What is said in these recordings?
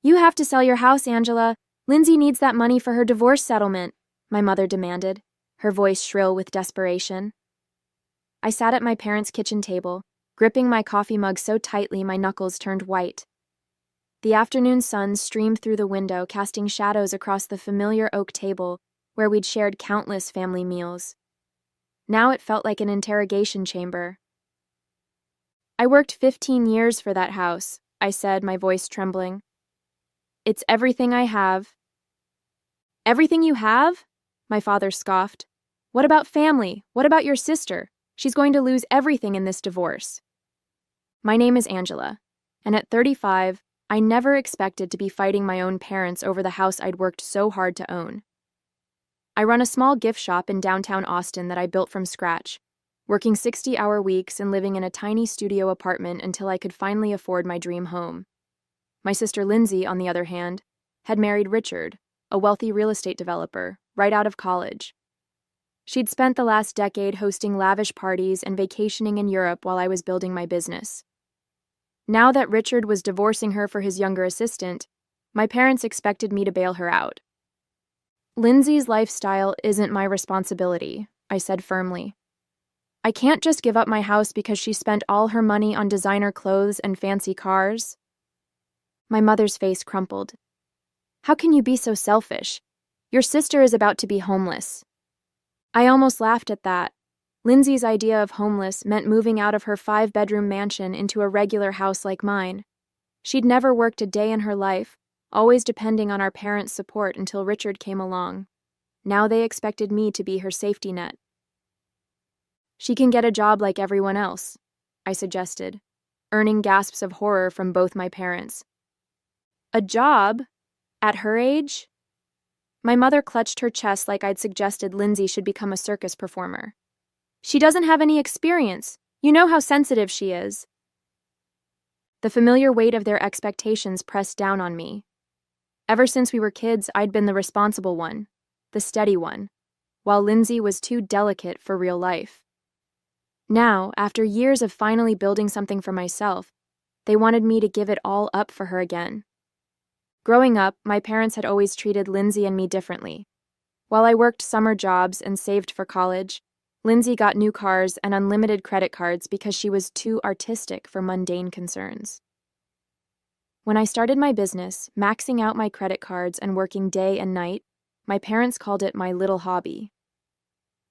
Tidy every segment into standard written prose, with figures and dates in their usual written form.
You have to sell your house, Angela. Lindsay needs that money for her divorce settlement, my mother demanded, her voice shrill with desperation. I sat at my parents' kitchen table, gripping my coffee mug so tightly my knuckles turned white. The afternoon sun streamed through the window, casting shadows across the familiar oak table where we'd shared countless family meals. Now it felt like an interrogation chamber. I worked 15 years for that house, I said, my voice trembling. It's everything I have. Everything you have? My father scoffed. What about family? What about your sister? She's going to lose everything in this divorce. My name is Angela, and at 35, I never expected to be fighting my own parents over the house I'd worked so hard to own. I run a small gift shop in downtown Austin that I built from scratch, working 60-hour weeks and living in a tiny studio apartment until I could finally afford my dream home. My sister Lindsay, on the other hand, had married Richard, a wealthy real estate developer, right out of college. She'd spent the last decade hosting lavish parties and vacationing in Europe while I was building my business. Now that Richard was divorcing her for his younger assistant, my parents expected me to bail her out. Lindsay's lifestyle isn't my responsibility, I said firmly. I can't just give up my house because she spent all her money on designer clothes and fancy cars. My mother's face crumpled. How can you be so selfish? Your sister is about to be homeless. I almost laughed at that. Lindsay's idea of homeless meant moving out of her 5-bedroom mansion into a regular house like mine. She'd never worked a day in her life, always depending on our parents' support until Richard came along. Now they expected me to be her safety net. She can get a job like everyone else, I suggested, earning gasps of horror from both my parents. A job? At her age? My mother clutched her chest like I'd suggested Lindsay should become a circus performer. She doesn't have any experience. You know how sensitive she is. The familiar weight of their expectations pressed down on me. Ever since we were kids, I'd been the responsible one, the steady one, while Lindsay was too delicate for real life. Now, after years of finally building something for myself, they wanted me to give it all up for her again. Growing up, my parents had always treated Lindsay and me differently. While I worked summer jobs and saved for college, Lindsay got new cars and unlimited credit cards because she was too artistic for mundane concerns. When I started my business, maxing out my credit cards and working day and night, my parents called it my little hobby.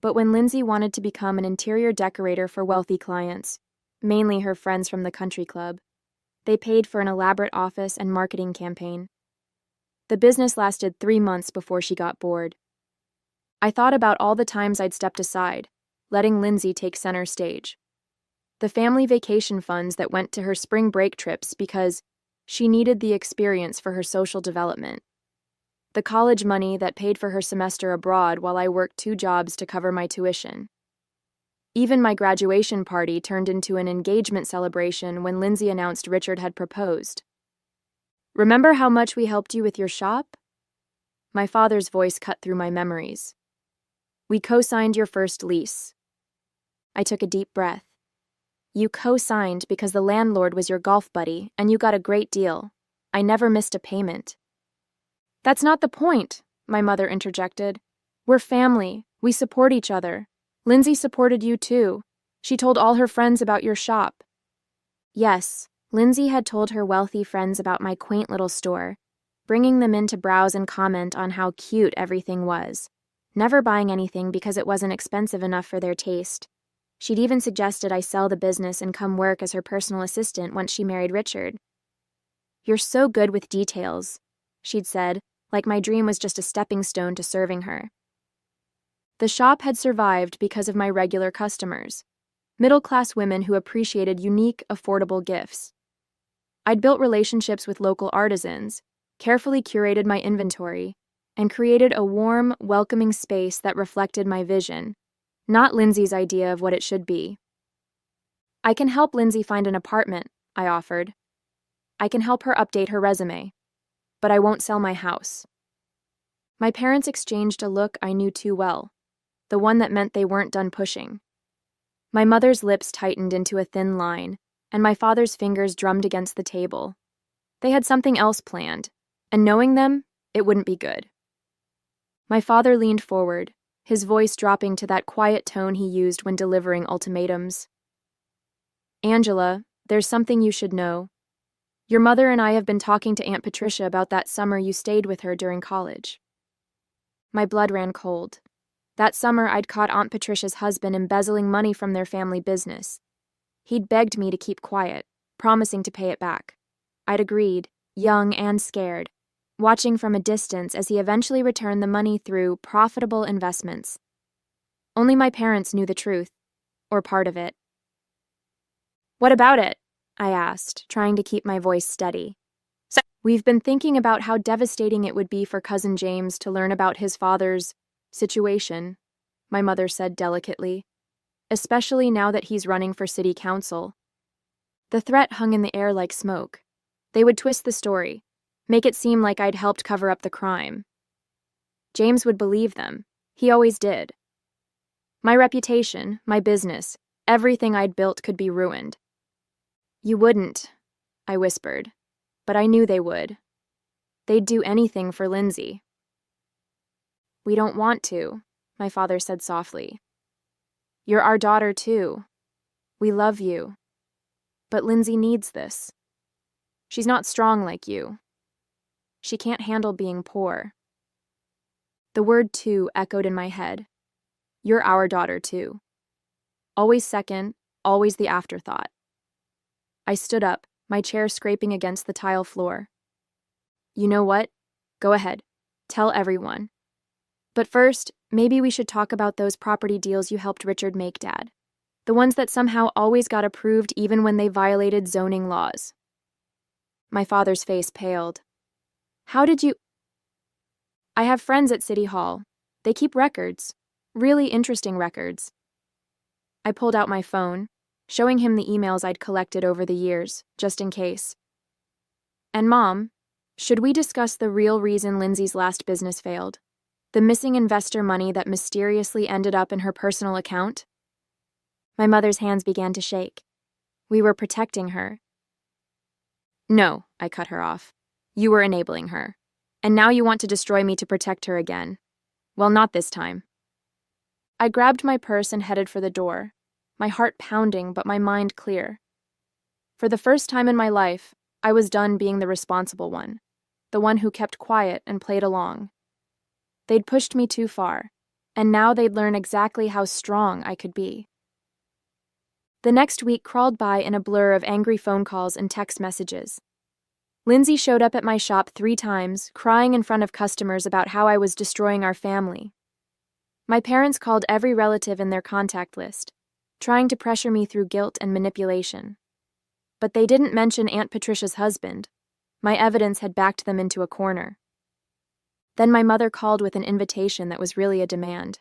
But when Lindsay wanted to become an interior decorator for wealthy clients, mainly her friends from the country club, they paid for an elaborate office and marketing campaign. The business lasted 3 months before she got bored. I thought about all the times I'd stepped aside, letting Lindsay take center stage. The family vacation funds that went to her spring break trips because she needed the experience for her social development. The college money that paid for her semester abroad while I worked 2 jobs to cover my tuition. Even my graduation party turned into an engagement celebration when Lindsay announced Richard had proposed. Remember how much we helped you with your shop? My father's voice cut through my memories. We co-signed your first lease. I took a deep breath. You co-signed because the landlord was your golf buddy and you got a great deal. I never missed a payment. That's not the point, my mother interjected. We're family. We support each other. Lindsay supported you too. She told all her friends about your shop. Yes, Lindsay had told her wealthy friends about my quaint little store, bringing them in to browse and comment on how cute everything was, never buying anything because it wasn't expensive enough for their taste. She'd even suggested I sell the business and come work as her personal assistant once she married Richard. You're so good with details, she'd said, like my dream was just a stepping stone to serving her. The shop had survived because of my regular customers, middle-class women who appreciated unique, affordable gifts. I'd built relationships with local artisans, carefully curated my inventory, and created a warm, welcoming space that reflected my vision, not Lindsay's idea of what it should be. I can help Lindsay find an apartment, I offered. I can help her update her resume, but I won't sell my house. My parents exchanged a look I knew too well, the one that meant they weren't done pushing. My mother's lips tightened into a thin line, and my father's fingers drummed against the table. They had something else planned, And knowing them, it wouldn't be good. My father leaned forward, his voice dropping to that quiet tone he used when delivering ultimatums. Angela, there's something you should know. Your mother and I have been talking to Aunt Patricia about that summer you stayed with her during college. My blood ran cold. That summer, I'd caught Aunt Patricia's husband embezzling money from their family business. He'd begged me to keep quiet, promising to pay it back. I'd agreed, young and scared, watching from a distance as he eventually returned the money through profitable investments. Only my parents knew the truth, or part of it. What about it? I asked, trying to keep my voice steady. We've been thinking about how devastating it would be for Cousin James to learn about his father's situation, my mother said delicately, especially now that he's running for city council. The threat hung in the air like smoke. They would twist the story, make it seem like I'd helped cover up the crime. James would believe them. He always did. My reputation, my business, everything I'd built could be ruined. You wouldn't, I whispered, but I knew they would. They'd do anything for Lindsay. We don't want to, my father said softly. You're our daughter too. We love you. But Lindsay needs this. She's not strong like you. She can't handle being poor. The word too echoed in my head. You're our daughter too. Always second, always the afterthought. I stood up, my chair scraping against the tile floor. You know what? Go ahead. Tell everyone. But first, maybe we should talk about those property deals you helped Richard make, Dad. The ones that somehow always got approved even when they violated zoning laws. My father's face paled. How did you... I have friends at City Hall. They keep records. Really interesting records. I pulled out my phone, showing him the emails I'd collected over the years, just in case. And Mom, should we discuss the real reason Lindsay's last business failed? The missing investor money that mysteriously ended up in her personal account? My mother's hands began to shake. We were protecting her. No, I cut her off. You were enabling her. And now you want to destroy me to protect her again. Well, not this time. I grabbed my purse and headed for the door, my heart pounding but my mind clear. For the first time in my life, I was done being the responsible one, the one who kept quiet and played along. They'd pushed me too far, and now they'd learn exactly how strong I could be. The next week crawled by in a blur of angry phone calls and text messages. Lindsay showed up at my shop 3 times, crying in front of customers about how I was destroying our family. My parents called every relative in their contact list, trying to pressure me through guilt and manipulation. But they didn't mention Aunt Patricia's husband. My evidence had backed them into a corner. Then my mother called with an invitation that was really a demand.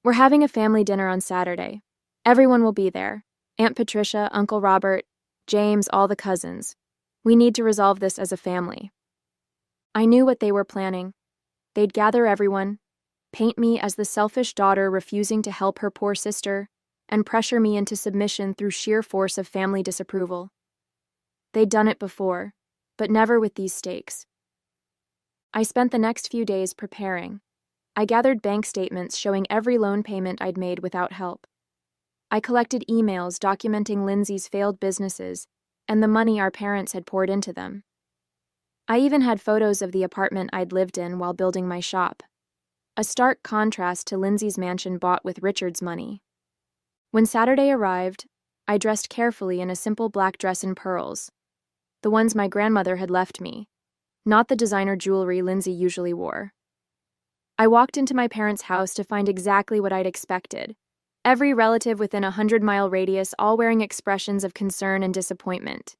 We're having a family dinner on Saturday. Everyone will be there. Aunt Patricia, Uncle Robert, James, all the cousins. We need to resolve this as a family. I knew what they were planning. They'd gather everyone, paint me as the selfish daughter refusing to help her poor sister, and pressure me into submission through sheer force of family disapproval. They'd done it before, but never with these stakes. I spent the next few days preparing. I gathered bank statements showing every loan payment I'd made without help. I collected emails documenting Lindsay's failed businesses and the money our parents had poured into them. I even had photos of the apartment I'd lived in while building my shop, a stark contrast to Lindsay's mansion bought with Richard's money. When Saturday arrived, I dressed carefully in a simple black dress and pearls, the ones my grandmother had left me, not the designer jewelry Lindsay usually wore. I walked into my parents' house to find exactly what I'd expected. Every relative within a 100-mile radius all wearing expressions of concern and disappointment.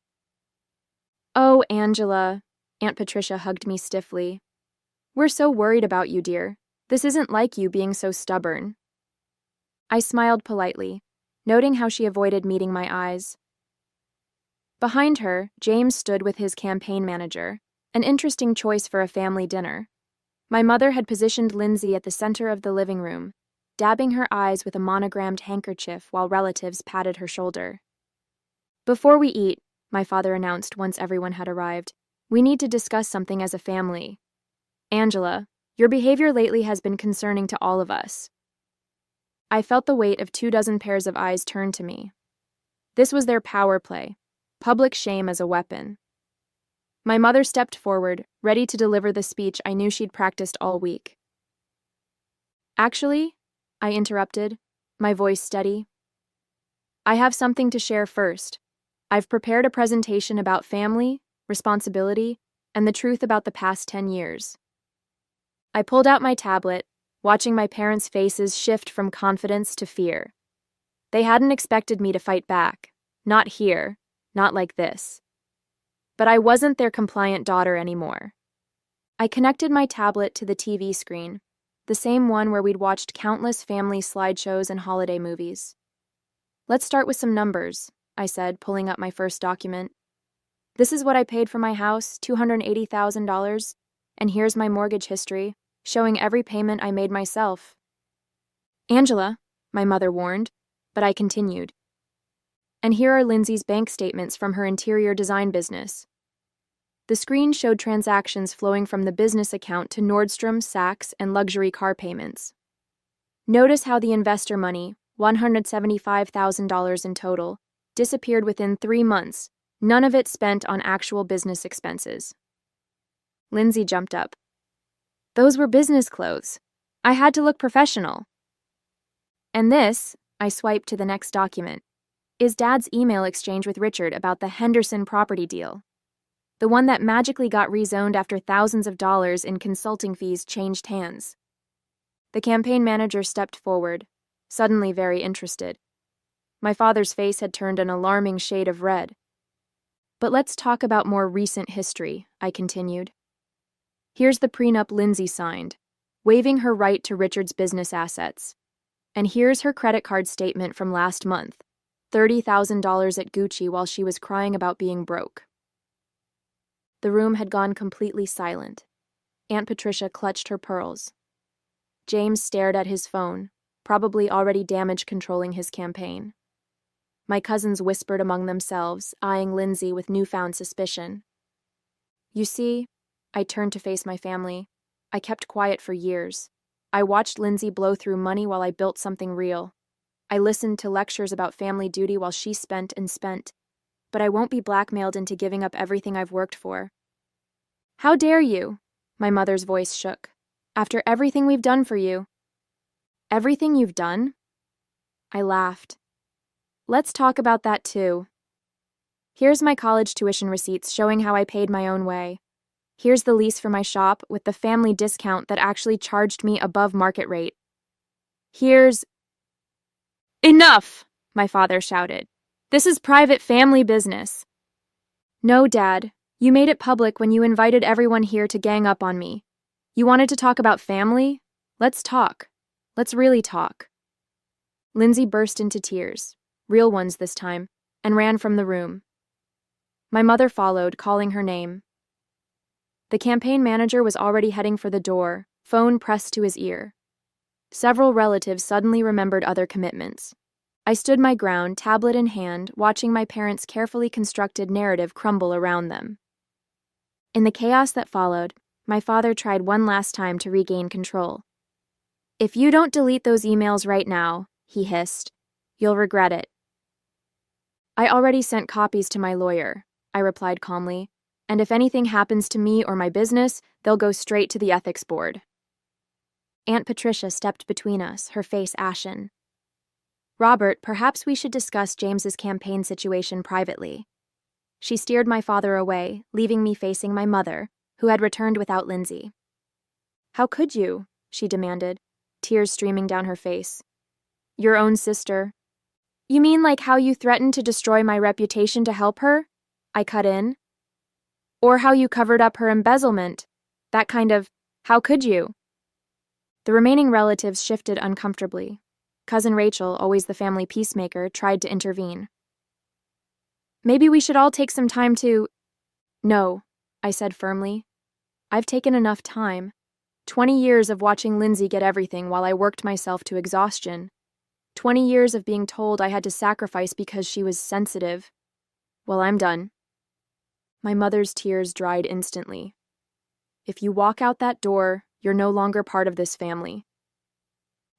Oh, Angela, Aunt Patricia hugged me stiffly. We're so worried about you, dear. This isn't like you being so stubborn. I smiled politely, noting how she avoided meeting my eyes. Behind her, James stood with his campaign manager, an interesting choice for a family dinner. My mother had positioned Lindsay at the center of the living room, dabbing her eyes with a monogrammed handkerchief while relatives patted her shoulder. Before we eat, my father announced once everyone had arrived, We need to discuss something as a family. Angela, your behavior lately has been concerning to all of us. I felt the weight of 24 pairs of eyes turn to me. This was their power play, public shame as a weapon. My mother stepped forward, ready to deliver the speech I knew she'd practiced all week. Actually, I interrupted, my voice steady. I have something to share first. I've prepared a presentation about family, responsibility, and the truth about the past 10 years. I pulled out my tablet, watching my parents' faces shift from confidence to fear. They hadn't expected me to fight back. Not here, not like this. But I wasn't their compliant daughter anymore. I connected my tablet to the TV screen, the same one where we'd watched countless family slideshows and holiday movies. Let's start with some numbers, I said, pulling up my first document. This is what I paid for my house, $280,000, and here's my mortgage history, showing every payment I made myself. Angela, my mother warned, but I continued. And here are Lindsay's bank statements from her interior design business. The screen showed transactions flowing from the business account to Nordstrom, Saks, and luxury car payments. Notice how the investor money, $175,000 in total, disappeared within 3 months, none of it spent on actual business expenses. Lindsay jumped up. Those were business clothes. I had to look professional. And this, I swiped to the next document, is Dad's email exchange with Richard about the Henderson property deal. The one that magically got rezoned after thousands of dollars in consulting fees changed hands. The campaign manager stepped forward, suddenly very interested. My father's face had turned an alarming shade of red. But let's talk about more recent history, I continued. Here's the prenup Lindsay signed, waiving her right to Richard's business assets. And here's her credit card statement from last month, $30,000 at Gucci while she was crying about being broke. The room had gone completely silent. Aunt Patricia clutched her pearls. James stared at his phone, probably already damage controlling his campaign. My cousins whispered among themselves, eyeing Lindsay with newfound suspicion. You see, I turned to face my family. I kept quiet for years. I watched Lindsay blow through money while I built something real. I listened to lectures about family duty while she spent and spent. But I won't be blackmailed into giving up everything I've worked for. How dare you? My mother's voice shook. After everything we've done for you. Everything you've done? I laughed. Let's talk about that too. Here's my college tuition receipts showing how I paid my own way. Here's the lease for my shop with the family discount that actually charged me above market rate. Here's... Enough! My father shouted. This is private family business. No, Dad. You made it public when you invited everyone here to gang up on me. You wanted to talk about family? Let's talk. Let's really talk. Lindsay burst into tears, real ones this time, and ran from the room. My mother followed, calling her name. The campaign manager was already heading for the door, phone pressed to his ear. Several relatives suddenly remembered other commitments. I stood my ground, tablet in hand, watching my parents' carefully constructed narrative crumble around them. In the chaos that followed, my father tried one last time to regain control. If you don't delete those emails right now, he hissed, you'll regret it. I already sent copies to my lawyer, I replied calmly, and if anything happens to me or my business, they'll go straight to the ethics board. Aunt Patricia stepped between us, her face ashen. Robert, perhaps we should discuss James's campaign situation privately. She steered my father away, leaving me facing my mother, who had returned without Lindsay. How could you? She demanded, tears streaming down her face. Your own sister. You mean like how you threatened to destroy my reputation to help her? I cut in. Or how you covered up her embezzlement. That kind of, how could you? The remaining relatives shifted uncomfortably. Cousin Rachel, always the family peacemaker, tried to intervene. Maybe we should all take some time to... No, I said firmly. I've taken enough time. 20 years of watching Lindsay get everything while I worked myself to exhaustion. 20 years of being told I had to sacrifice because she was sensitive. Well, I'm done. My mother's tears dried instantly. If you walk out that door, you're no longer part of this family.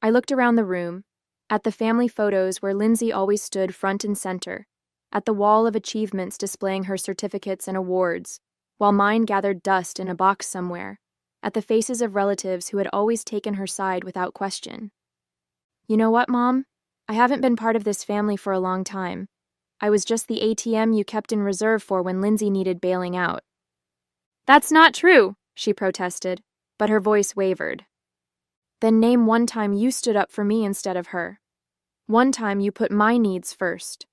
I looked around the room, at the family photos where Lindsay always stood front and center, at the wall of achievements displaying her certificates and awards, while mine gathered dust in a box somewhere, at the faces of relatives who had always taken her side without question. You know what, Mom? I haven't been part of this family for a long time. I was just the ATM you kept in reserve for when Lindsay needed bailing out. That's not true, she protested, but her voice wavered. Then name one time you stood up for me instead of her. One time you put my needs first.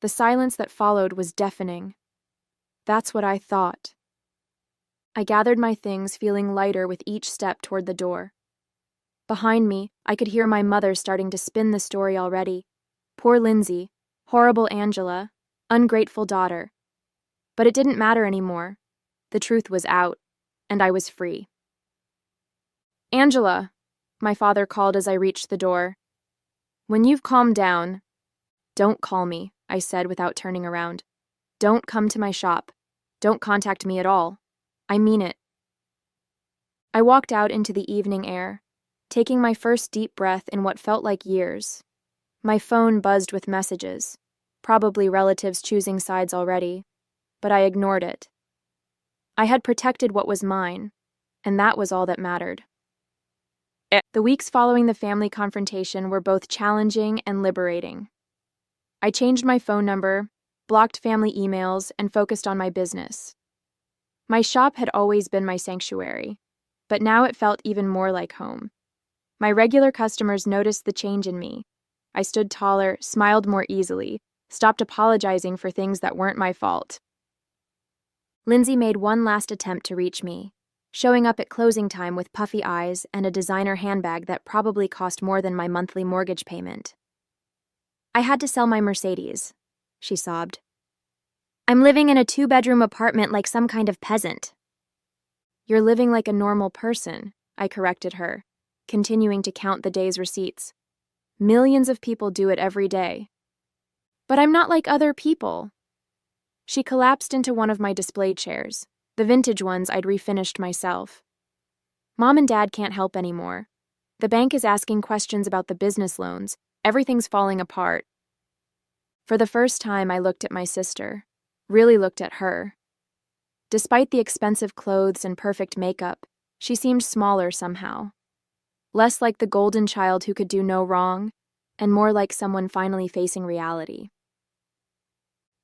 The silence that followed was deafening. That's what I thought. I gathered my things, feeling lighter with each step toward the door. Behind me, I could hear my mother starting to spin the story already. Poor Lindsay, horrible Angela, ungrateful daughter. But it didn't matter anymore. The truth was out, and I was free. Angela, my father called as I reached the door. When you've calmed down, don't call me, I said without turning around. Don't come to my shop. Don't contact me at all. I mean it. I walked out into the evening air, taking my first deep breath in what felt like years. My phone buzzed with messages, probably relatives choosing sides already, but I ignored it. I had protected what was mine, and that was all that mattered. The weeks following the family confrontation were both challenging and liberating. I changed my phone number, blocked family emails, and focused on my business. My shop had always been my sanctuary, but now it felt even more like home. My regular customers noticed the change in me. I stood taller, smiled more easily, stopped apologizing for things that weren't my fault. Lindsay made one last attempt to reach me, showing up at closing time with puffy eyes and a designer handbag that probably cost more than my monthly mortgage payment. I had to sell my Mercedes, she sobbed. I'm living in a 2-bedroom apartment like some kind of peasant. You're living like a normal person, I corrected her, continuing to count the day's receipts. Millions of people do it every day. But I'm not like other people. She collapsed into one of my display chairs, the vintage ones I'd refinished myself. Mom and Dad can't help anymore. The bank is asking questions about the business loans. Everything's falling apart. For the first time, I looked at my sister, really looked at her. Despite the expensive clothes and perfect makeup, she seemed smaller somehow. Less like the golden child who could do no wrong, and more like someone finally facing reality.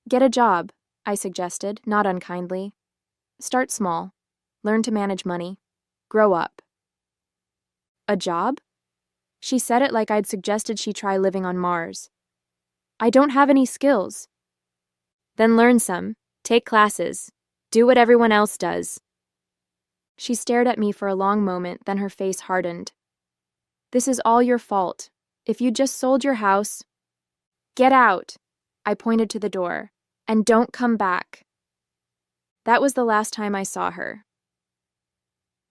Get a job, I suggested, not unkindly. Start small. Learn to manage money. Grow up. A job? She said it like I'd suggested she try living on Mars. I don't have any skills. Then learn some. Take classes. Do what everyone else does. She stared at me for a long moment, then her face hardened. This is all your fault. If you just sold your house... Get out, I pointed to the door, and don't come back. That was the last time I saw her.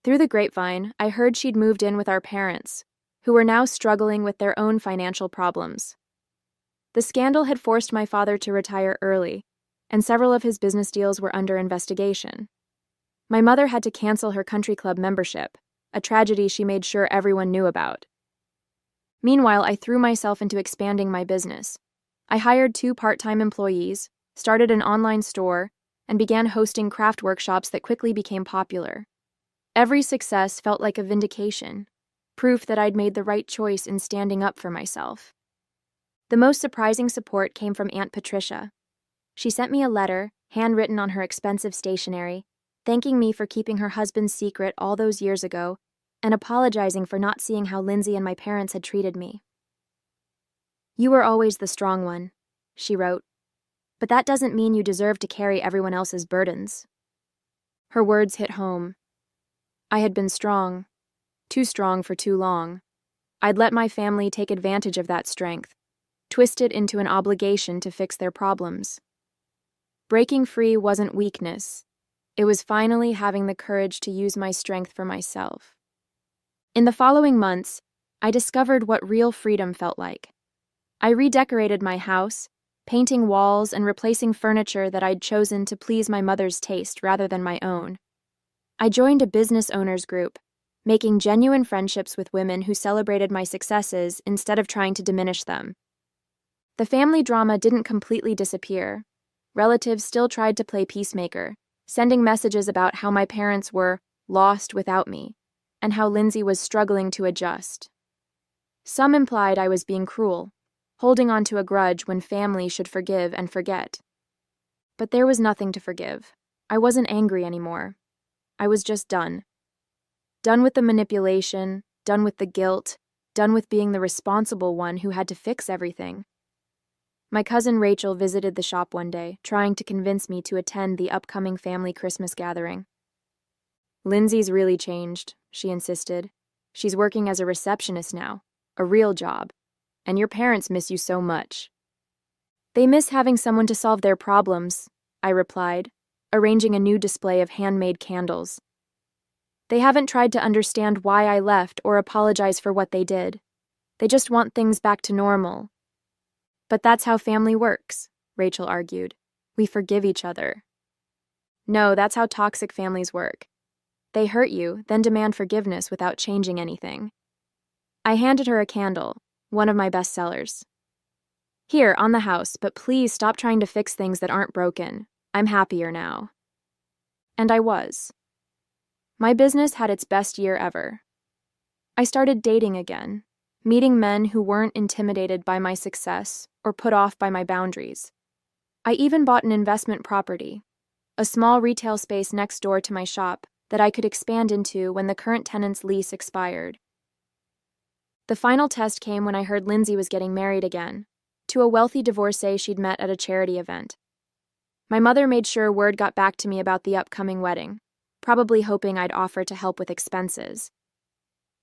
Through the grapevine, I heard she'd moved in with our parents, who were now struggling with their own financial problems. The scandal had forced my father to retire early, and several of his business deals were under investigation. My mother had to cancel her country club membership, a tragedy she made sure everyone knew about. Meanwhile, I threw myself into expanding my business. I hired 2 part-time employees, started an online store, and began hosting craft workshops that quickly became popular. Every success felt like a vindication, proof that I'd made the right choice in standing up for myself. The most surprising support came from Aunt Patricia. She sent me a letter, handwritten on her expensive stationery, thanking me for keeping her husband's secret all those years ago and apologizing for not seeing how Lindsay and my parents had treated me. You were always the strong one, she wrote, but that doesn't mean you deserve to carry everyone else's burdens. Her words hit home. I had been strong, too strong for too long. I'd let my family take advantage of that strength, twist it into an obligation to fix their problems. Breaking free wasn't weakness. It was finally having the courage to use my strength for myself. In the following months, I discovered what real freedom felt like. I redecorated my house, painting walls and replacing furniture that I'd chosen to please my mother's taste rather than my own. I joined a business owners group, making genuine friendships with women who celebrated my successes instead of trying to diminish them. The family drama didn't completely disappear. Relatives still tried to play peacemaker, sending messages about how my parents were lost without me, and how Lindsay was struggling to adjust. Some implied I was being cruel, holding on to a grudge when family should forgive and forget. But there was nothing to forgive. I wasn't angry anymore. I was just done. Done with the manipulation, done with the guilt, done with being the responsible one who had to fix everything. My cousin Rachel visited the shop one day, trying to convince me to attend the upcoming family Christmas gathering. "Lindsay's really changed," she insisted. "She's working as a receptionist now, a real job, and your parents miss you so much." "They miss having someone to solve their problems," I replied, arranging a new display of handmade candles. "They haven't tried to understand why I left or apologize for what they did. They just want things back to normal." "But that's how family works," Rachel argued. "We forgive each other." "No, that's how toxic families work. They hurt you, then demand forgiveness without changing anything." I handed her a candle, one of my best sellers. "Here, on the house, but please stop trying to fix things that aren't broken. I'm happier now." And I was. My business had its best year ever. I started dating again, meeting men who weren't intimidated by my success or put off by my boundaries. I even bought an investment property, a small retail space next door to my shop that I could expand into when the current tenant's lease expired. The final test came when I heard Lindsay was getting married again, to a wealthy divorcee she'd met at a charity event. My mother made sure word got back to me about the upcoming wedding, probably hoping I'd offer to help with expenses.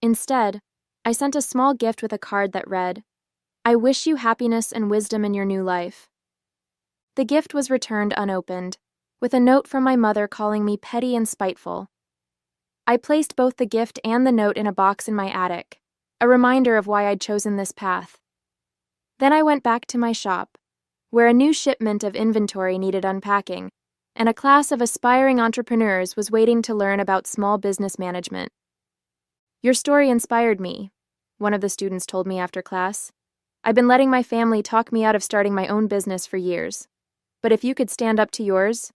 Instead, I sent a small gift with a card that read, "I wish you happiness and wisdom in your new life." The gift was returned unopened, with a note from my mother calling me petty and spiteful. I placed both the gift and the note in a box in my attic, a reminder of why I'd chosen this path. Then I went back to my shop, where a new shipment of inventory needed unpacking, and a class of aspiring entrepreneurs was waiting to learn about small business management. "Your story inspired me," one of the students told me after class. "I've been letting my family talk me out of starting my own business for years. But if you could stand up to yours,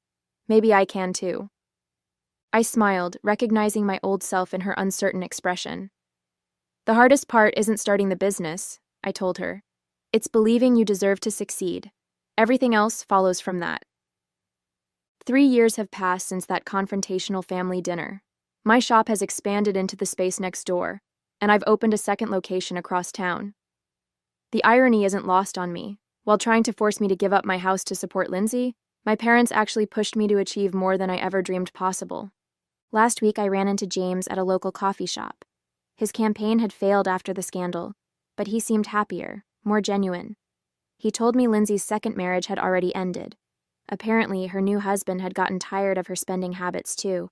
maybe I can too." I smiled, recognizing my old self in her uncertain expression. "The hardest part isn't starting the business," I told her. "It's believing you deserve to succeed. Everything else follows from that." 3 years have passed since that confrontational family dinner. My shop has expanded into the space next door, and I've opened a second location across town. The irony isn't lost on me. While trying to force me to give up my house to support Lindsay, my parents actually pushed me to achieve more than I ever dreamed possible. Last week, I ran into James at a local coffee shop. His campaign had failed after the scandal, but he seemed happier, more genuine. He told me Lindsay's second marriage had already ended. Apparently, her new husband had gotten tired of her spending habits too.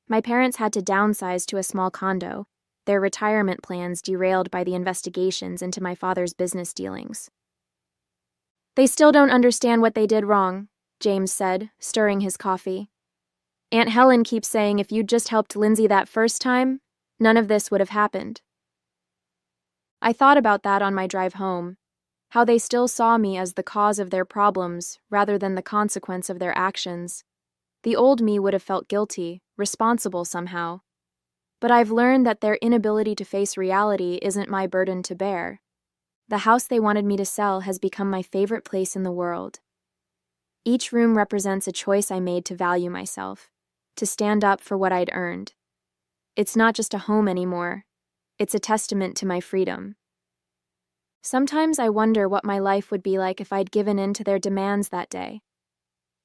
My parents had to downsize to a small condo, their retirement plans derailed by the investigations into my father's business dealings. "They still don't understand what they did wrong," James said, stirring his coffee. "Aunt Helen keeps saying if you'd just helped Lindsay that first time, none of this would have happened." I thought about that on my drive home, how they still saw me as the cause of their problems rather than the consequence of their actions. The old me would have felt guilty, responsible somehow. But I've learned that their inability to face reality isn't my burden to bear. The house they wanted me to sell has become my favorite place in the world. Each room represents a choice I made to value myself, to stand up for what I'd earned. It's not just a home anymore. It's a testament to my freedom. Sometimes I wonder what my life would be like if I'd given in to their demands that day.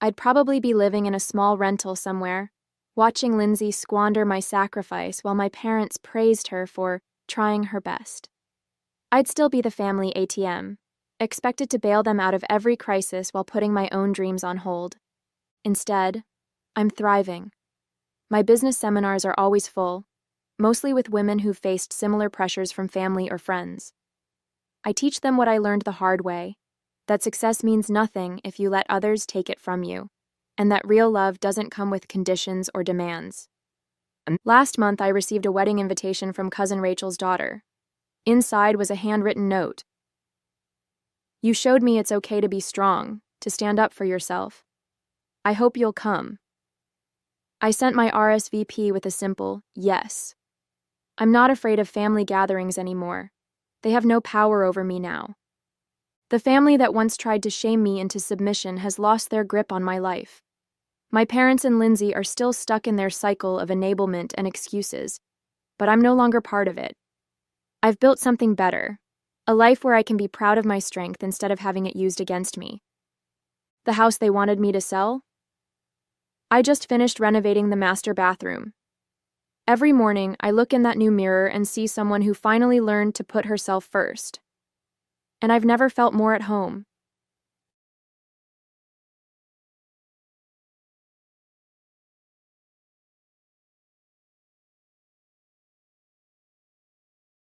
I'd probably be living in a small rental somewhere, watching Lindsay squander my sacrifice while my parents praised her for trying her best. I'd still be the family ATM, expected to bail them out of every crisis while putting my own dreams on hold. Instead, I'm thriving. My business seminars are always full, mostly with women who've faced similar pressures from family or friends. I teach them what I learned the hard way, that success means nothing if you let others take it from you, and that real love doesn't come with conditions or demands. Last month, I received a wedding invitation from cousin Rachel's daughter. Inside was a handwritten note. You showed me it's okay to be strong, to stand up for yourself. I hope you'll come. I sent my RSVP with a simple yes. I'm not afraid of family gatherings anymore. They have no power over me now. The family that once tried to shame me into submission has lost their grip on my life. My parents and Lindsay are still stuck in their cycle of enablement and excuses, but I'm no longer part of it. I've built something better, a life where I can be proud of my strength instead of having it used against me. The house they wanted me to sell? I just finished renovating the master bathroom. Every morning, I look in that new mirror and see someone who finally learned to put herself first. And I've never felt more at home.